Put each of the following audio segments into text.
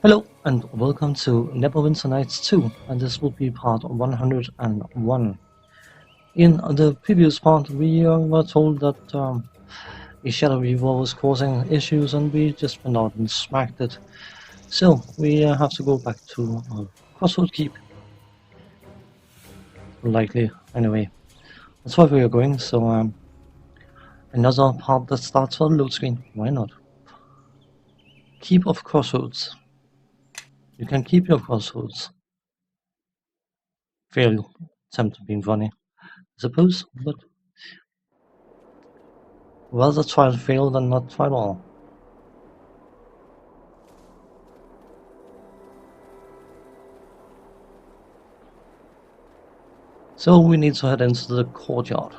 Hello and welcome to Neverwinter Nights 2, and this will be part 101. In the previous part, we were told that a Shadow Reaver was causing issues, and we just went out and smacked it. So we have to go back to Crossroad Keep. Likely, anyway. That's why we are going. So another part that starts for the load screen. Why not? Keep of Crossroads. You can keep your crossroads. Fail attempt at being funny, I suppose, but rather try to fail than not try at all. So we need to head into the courtyard.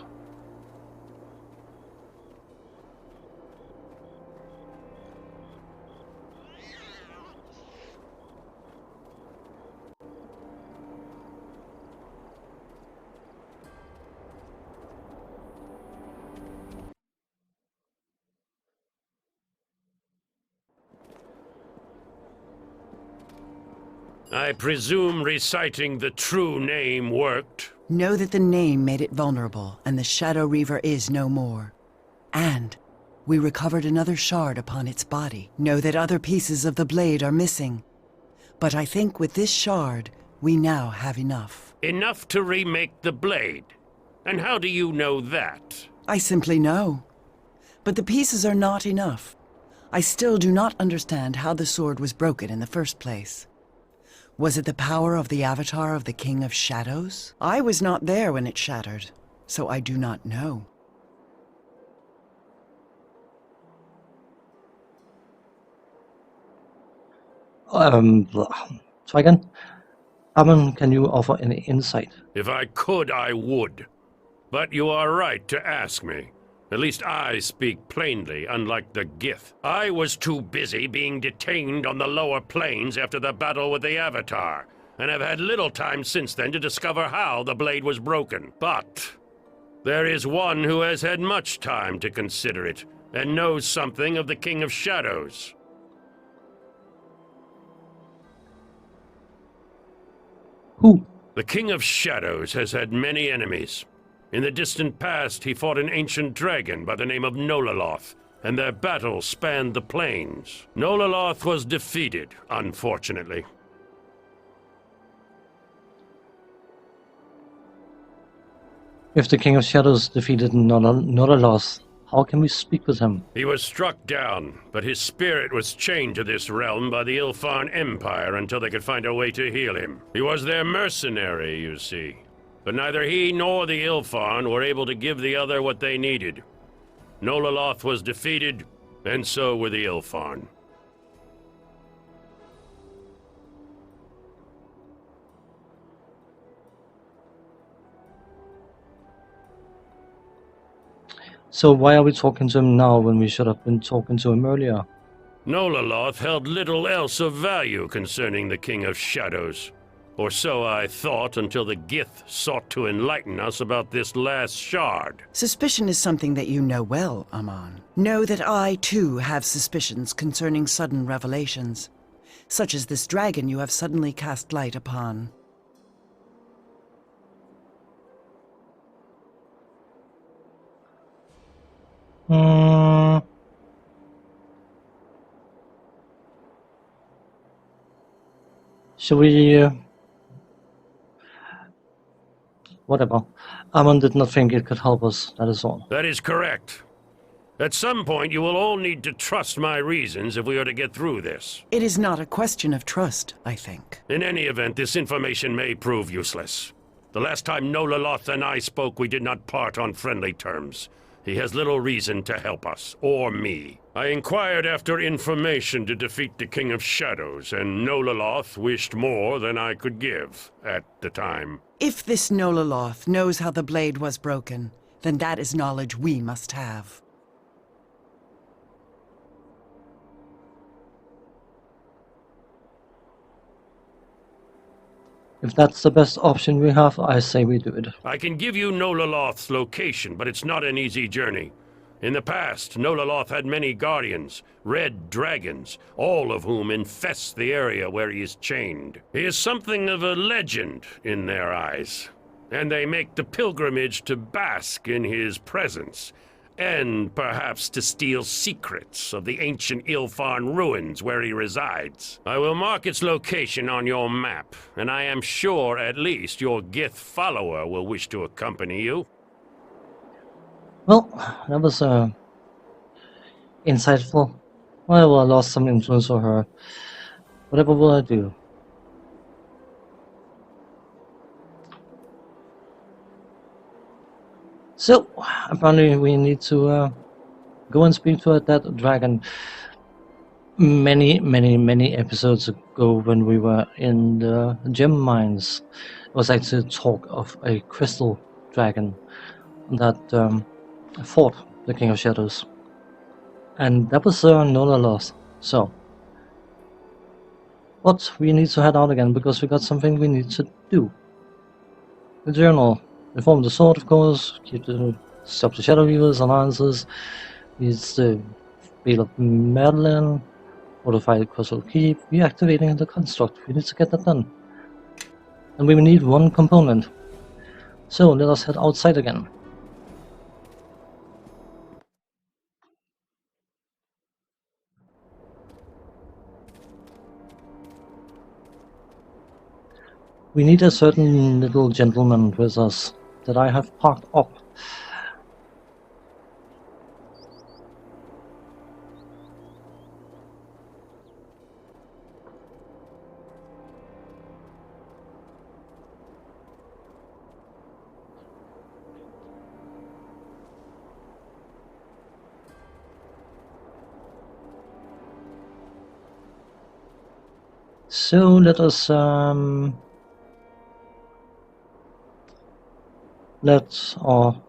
I presume reciting the true name worked? Know that the name made it vulnerable, and the Shadow Reaver is no more. And we recovered another shard upon its body. Know that other pieces of the blade are missing. But I think with this shard, we now have enough. Enough to remake the blade? And how do you know that? I simply know. But the pieces are not enough. I still do not understand how the sword was broken in the first place. Was it the power of the avatar of the King of Shadows? I was not there when it shattered, so I do not know. Try again. Amon, can you offer any insight? If I could, I would. But you are right to ask me. At least I speak plainly, unlike the Gith. I was too busy being detained on the lower planes after the battle with the Avatar, and have had little time since then to discover how the blade was broken. But there is one who has had much time to consider it, and knows something of the King of Shadows. Who? The King of Shadows has had many enemies. In the distant past, he fought an ancient dragon by the name of Nololoth, and their battle spanned the plains. Nololoth was defeated, unfortunately. If the King of Shadows defeated Nololoth, how can we speak with him? He was struck down, but his spirit was chained to this realm by the Ilfarn Empire until they could find a way to heal him. He was their mercenary, you see. But neither he nor the Ilfarn were able to give the other what they needed. Nololoth was defeated, and so were the Ilfarn. So why are we talking to him now when we should have been talking to him earlier? Nololoth held little else of value concerning the King of Shadows. Or so I thought until the Gith sought to enlighten us about this last shard. Suspicion is something that you know well, Amon. Know that I, too, have suspicions concerning sudden revelations, such as this dragon you have suddenly cast light upon. Should we... Whatever. Amon did not think it could help us, that is all. That is correct. At some point, you will all need to trust my reasons if we are to get through this. It is not a question of trust, I think. In any event, this information may prove useless. The last time Nololoth and I spoke, we did not part on friendly terms. He has little reason to help us, or me. I inquired after information to defeat the King of Shadows, and Nololoth wished more than I could give at the time. If this Nololoth knows how the blade was broken, then that is knowledge we must have. If that's the best option we have, I say we do it. I can give you Nololoth's location, but it's not an easy journey. In the past, Nololoth had many guardians, red dragons, all of whom infest the area where he is chained. He is something of a legend in their eyes, and they make the pilgrimage to bask in his presence, and perhaps to steal secrets of the ancient Ilfarn ruins where he resides. I will mark its location on your map, and I am sure at least your Gith follower will wish to accompany you. Well, that was insightful. Well, I lost some influence on her. Whatever will I do? So, apparently we need to go and speak to that dragon. Many episodes ago, when we were in the gem mines, it was actually talk of a crystal dragon that fought the King of Shadows. And that was Nololoth. So, but we need to head out again because we got something we need to do. The journal. Reform the sword, of course. Stop the Shadow Weavers, alliances. Needs the Veil of Madeline. Fortify the Crystal Keep. Reactivating the construct. We need to get that done. And we need one component. So let us head outside again. We need a certain little gentleman with us that I have parked up. So let us let our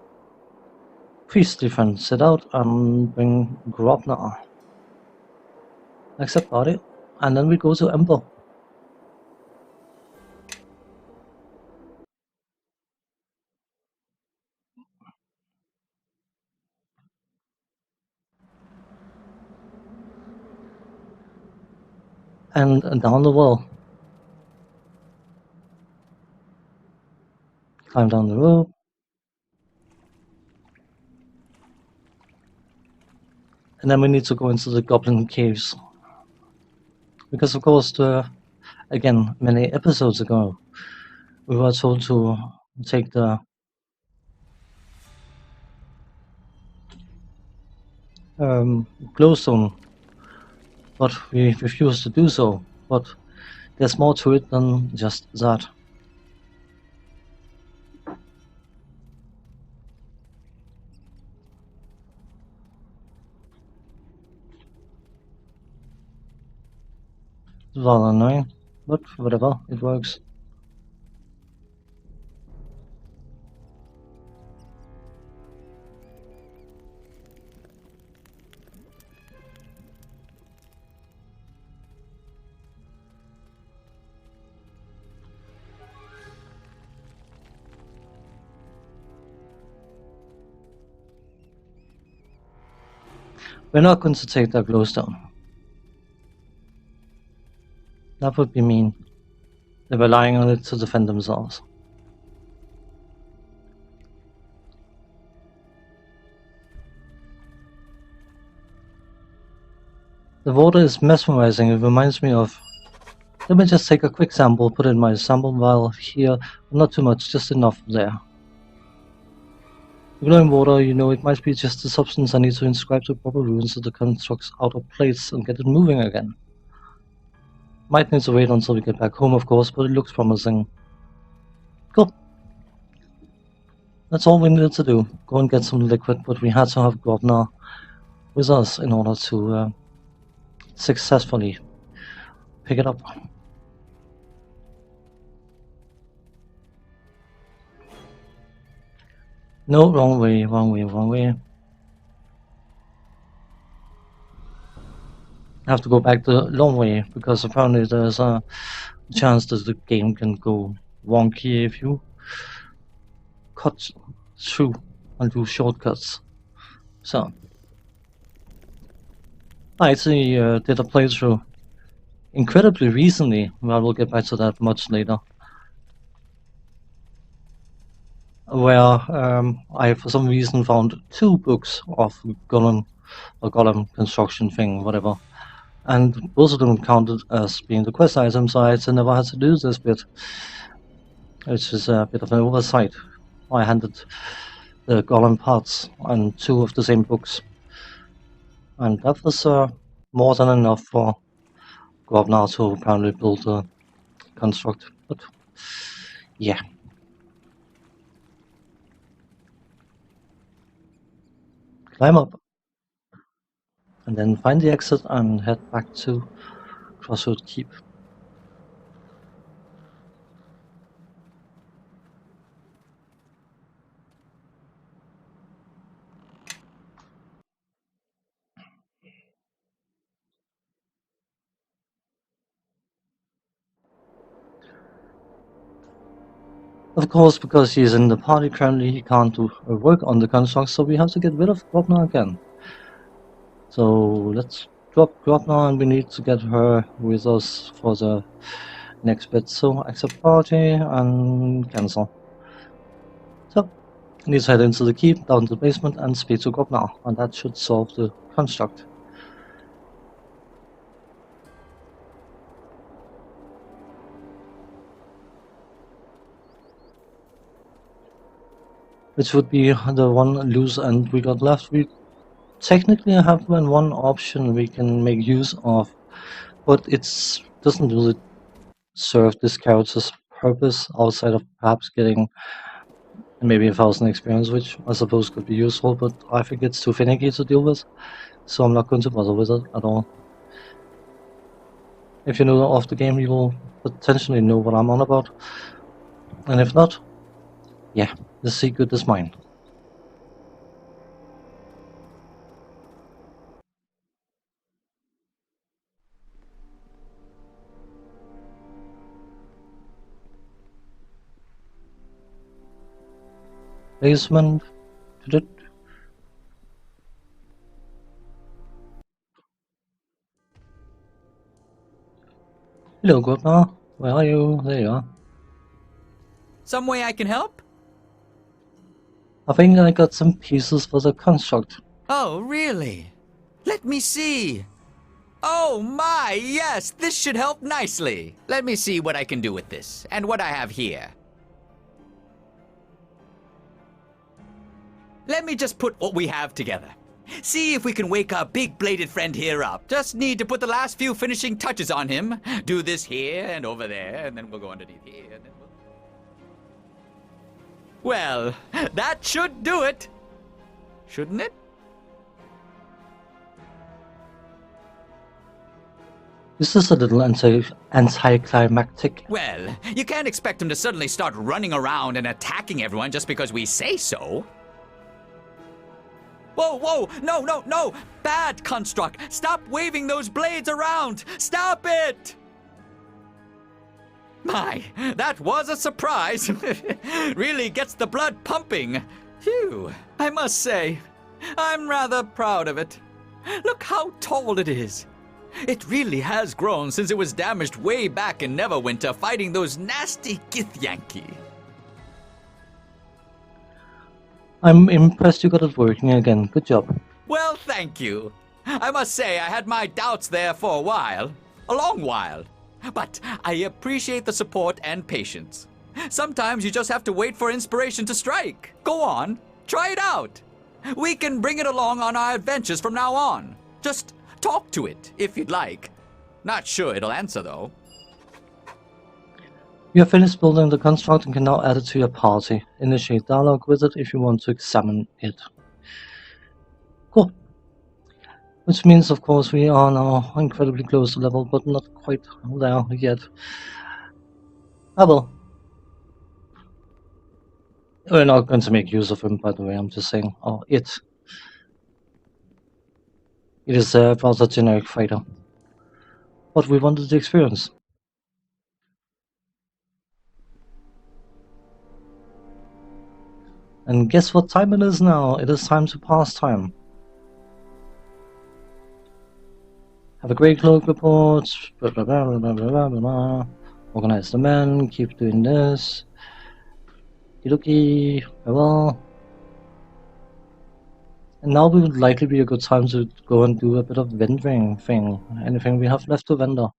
priestly friend sit out and bring Grobnar. Accept body, and then we go to Ember. And down the wall. Climb down the rope. And then we need to go into the goblin caves. Because of course, again, many episodes ago, we were told to take the glowstone, but we refused to do so. But there's more to it than just that. It's rather annoying, but whatever, it works. We're not going to take that glowstone. That would be mean. They're relying on it to defend themselves. The water is mesmerizing. It reminds me of... Let me just take a quick sample, put it in my sample vial here. Not too much, just enough there. The glowing water, you know, it might be just the substance I need to inscribe the proper runes to the construct's outer plates and get it moving again. Might need to wait until we get back home, of course, but it looks promising. Cool. That's all we needed to do. Go and get some liquid, but we had to have Grobnar with us in order to successfully pick it up. No, wrong way, wrong way, wrong way. I have to go back the long way, because apparently there's a chance that the game can go wonky if you cut through and do shortcuts. So, I actually did a playthrough incredibly recently, but we'll get back to that much later, where I for some reason found 2 books of golem or golem construction thing, whatever, and both of them counted as being the quest items, so I actually never had to do this bit, which is a bit of an oversight. I handed the golem parts on 2 of the same books, and that was more than enough for Grobnar to apparently build a construct, but yeah. Climb up, and then find the exit and head back to Crossroad Keep. Of course, because he's in the party currently, he can't do work on the construct, so we have to get rid of Grobnar again. So let's drop Grobnar, and we need to get her with us for the next bit. So accept party and cancel. So let's head into the keep, down to the basement, and speak to Grobnar, and that should solve the construct. Which would be the one loose end we got left. We technically have one option we can make use of, but it doesn't really serve this character's purpose outside of perhaps getting maybe 1,000 experience, which I suppose could be useful, but I think it's too finicky to deal with, so I'm not going to bother with it at all. If you know of the game, you will potentially know what I'm on about, and if not, yeah, the secret is mine. Basement. Hello, Governor. Where are you? There you are. Some way I can help? I think I got some pieces for the construct. Oh, really? Let me see. Oh my, yes, this should help nicely. Let me see what I can do with this, and what I have here. Let me just put what we have together. See if we can wake our big-bladed friend here up. Just need to put the last few finishing touches on him. Do this here and over there, and then we'll go underneath here, and then we'll... Well, that should do it. Shouldn't it? This is a little anticlimactic. Well, you can't expect him to suddenly start running around and attacking everyone just because we say so. Whoa, whoa, no, no, no! Bad construct! Stop waving those blades around! Stop it! My, that was a surprise. Really gets the blood pumping. Phew, I must say, I'm rather proud of it. Look how tall it is. It really has grown since it was damaged way back in Neverwinter fighting those nasty Githyanki. I'm impressed you got it working again. Good job. Well, thank you. I must say I had my doubts there for a while. A long while. But I appreciate the support and patience. Sometimes you just have to wait for inspiration to strike. Go on, try it out. We can bring it along on our adventures from now on. Just talk to it, if you'd like. Not sure it'll answer, though. You have finished building the construct and can now add it to your party. Initiate dialogue with it if you want to examine it. Cool. Which means, of course, we are now incredibly close to level, but not quite there yet. Well. We're not going to make use of him, by the way, I'm just saying. Oh, it. It is a rather generic fighter. But we wanted the experience. And guess what time it is now? It is time to pass time. Have a great cloak report. Blah, blah, blah, blah, blah, blah, blah, blah. Organize the men. Keep doing this. Kidoki. Well. And now would likely be a good time to go and do a bit of vending thing. Anything we have left to vendor.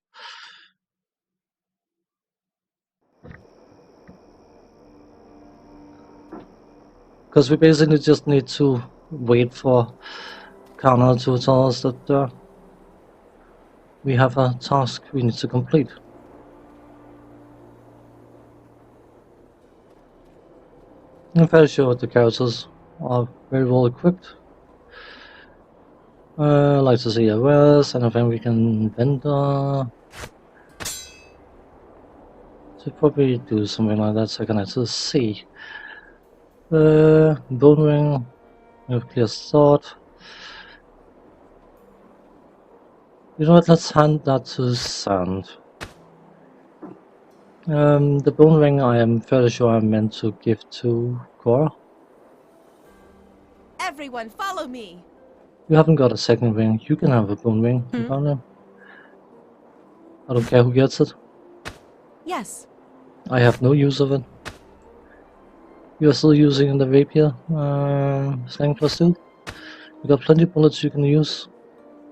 Because we basically just need to wait for Kana to tell us that we have a task we need to complete. I'm fairly sure the characters are very well equipped. Like to see OS, anything we can vendor. Should probably do something like that so I can actually see. Bone ring, nuclear sword. You know what, let's hand that to Sand. The bone ring I am fairly sure I'm meant to give to Cora. Everyone, follow me! You haven't got a second ring, you can have a bone ring, apparently. I don't care who gets it. Yes. I have no use of it. You're still using the rapier, slang plus 2. You got plenty of bullets you can use.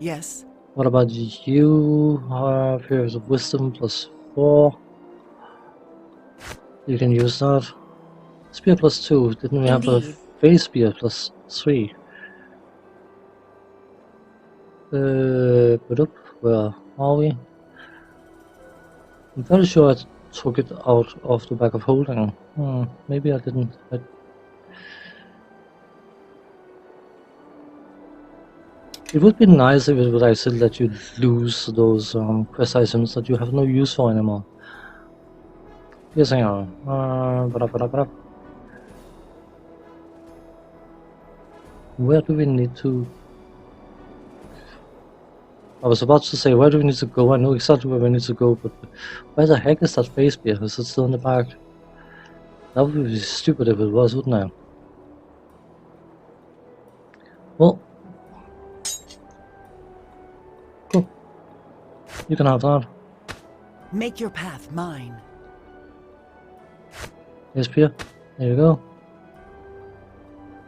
Yes. What about you? Fears of wisdom plus 4. You can use that. Spear plus 2. Didn't we have a Indeed. face spear plus 3? But where are we? I'm very sure I took it out of the back of holding. Maybe I didn't. It would be nice if it would actually let you lose those quest items that you have no use for anymore. Yes, I am. Where do we need to... I was about to say, where do we need to go? I know exactly where we need to go, but where the heck is that face spear? Is it still in the back? That would be stupid if it was, wouldn't it? Well... Cool. You can have that. Make your path mine. Yes, spear. There you go.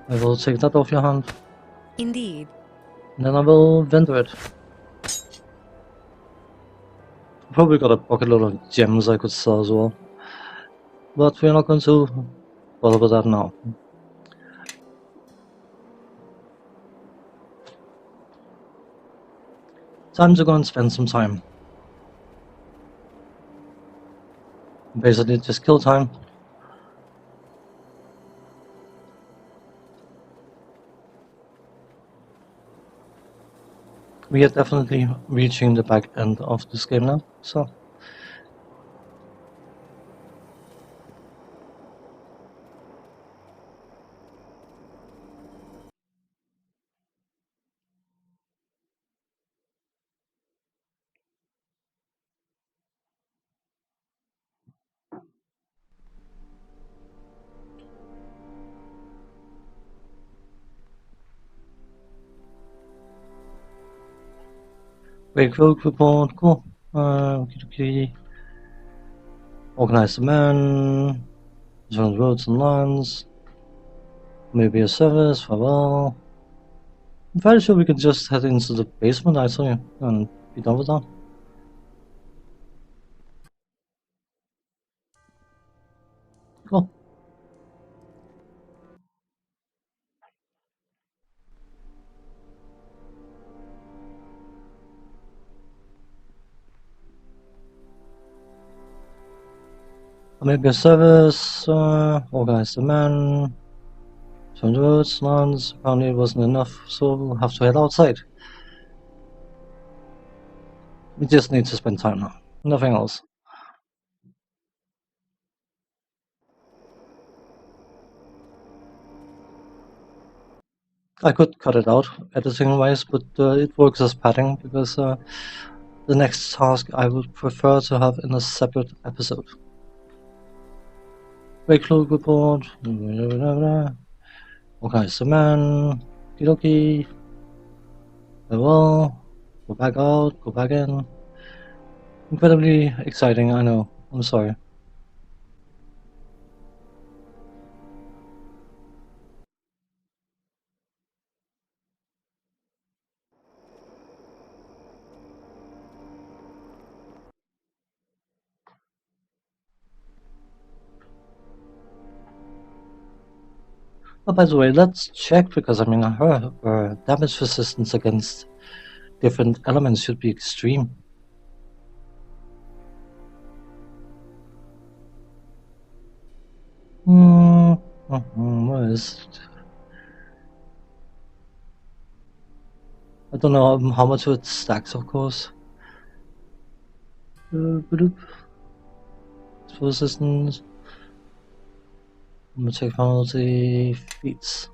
I will take that off your hand. Indeed. And then I will vendor it. Probably got a pocket load of gems I could sell as well. But we're not going to bother with that now. Time to go and spend some time. Basically just kill time. We are definitely reaching the back end of this game now, so... Wake road report, cool. Okay. Organize the men. Join roads and lines. Maybe a service, farewell. I'm fairly sure we can just head into the basement actually and be done with that. Cool. Maybe a service, organize the men. Join the roads, lines. Apparently it wasn't enough, so we'll have to head outside. We just need to spend time now. Nothing else. I could cut it out editing wise, but it works as padding because the next task I would prefer to have in a separate episode. Workload report. Organize the man. Kidoki. Well. Go back out, go back in. Incredibly exciting, I know. I'm sorry. Oh, by the way, let's check because I mean her damage resistance against different elements should be extreme. What is it? I don't know how much it stacks, of course. Resistance. Technology feats.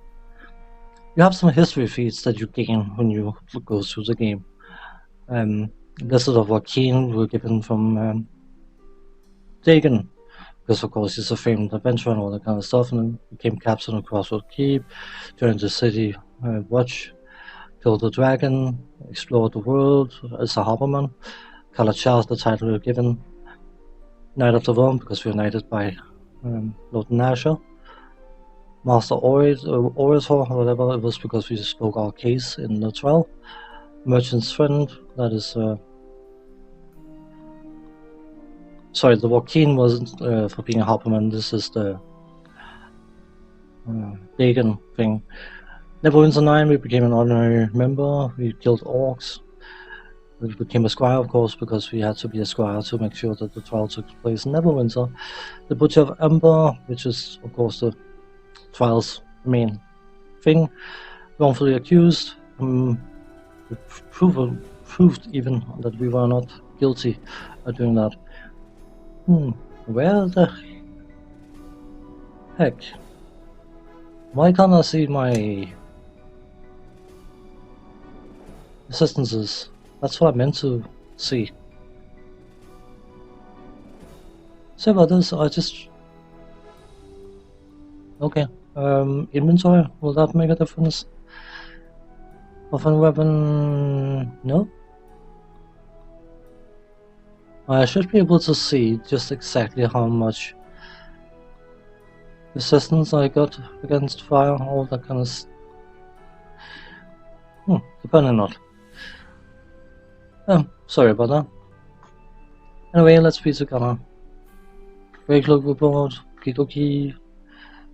You have some history feats that you gain when you go through the game. Listed of Joaquin were given from Dagon, because of course he's a famed adventurer and all that kind of stuff, and became captain of Crossroad Keep, joined the city watch, killed the dragon, explored the world as a harborman. Kalachar, the title we were given. Knight of the Realm, because we were knighted by Lord Nasher. Master Orator, whatever it was, because we spoke our case in the trial. Merchant's Friend, that is... sorry, the Joaquin wasn't for being a harborman, this is the Dagon thing. Neverwinter 9, we became an ordinary member, we killed orcs. We became a squire, of course, because we had to be a squire to make sure that the trial took place in Neverwinter. The Butcher of Ember, which is, of course, the trial's main thing. Wrongfully accused. We proved even that we were not guilty of doing that. Where the heck? Why can't I see my assistances? That's what I meant to see. Sorry about this, I just... Okay, inventory, will that make a difference? Offhand weapon... no? I should be able to see just exactly how much resistance I got against fire, all that kind of apparently not. Sorry about that. Anyway, let's be together. Break log report, Kidoki,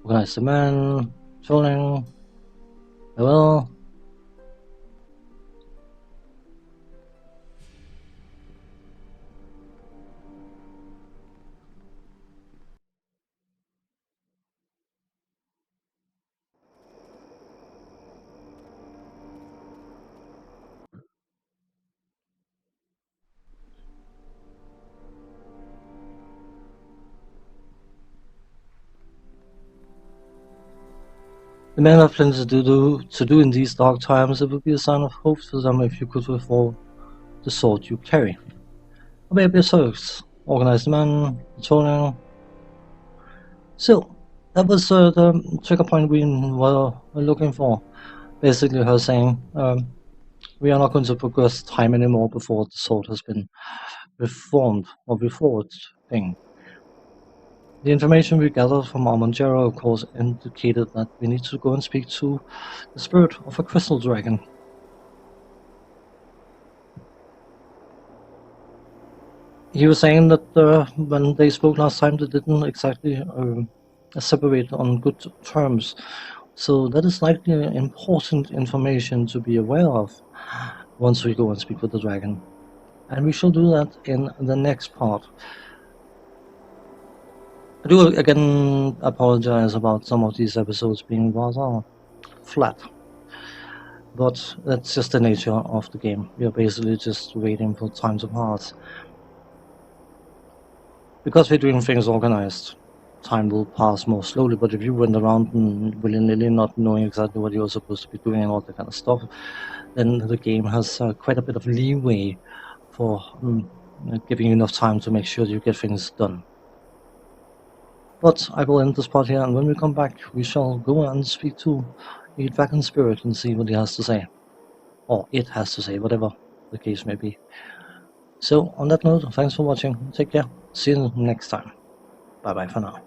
organize the man, trolling, well. The men have plenty to do in these dark times. It would be a sign of hope for them if you could withhold the sword you carry. Maybe a service. Organized men, patrolling. So, that was the trigger point we were looking for. Basically her saying, we are not going to progress time anymore before the sword has been reformed or reforged thing. The information we gathered from Armangero, of course, indicated that we need to go and speak to the spirit of a crystal dragon. He was saying that when they spoke last time, they didn't exactly separate on good terms. So that is likely important information to be aware of once we go and speak with the dragon. And we shall do that in the next part. I do again apologize about some of these episodes being rather flat. But that's just the nature of the game. We are basically just waiting for time to pass. Because we're doing things organized, time will pass more slowly, but if you went around and willy-nilly not knowing exactly what you're supposed to be doing and all that kind of stuff, then the game has quite a bit of leeway for giving you enough time to make sure you get things done. But I will end this part here, and when we come back, we shall go and speak to a dragon spirit and see what he has to say. Or it has to say, whatever the case may be. So, on that note, thanks for watching, take care, see you next time. Bye bye for now.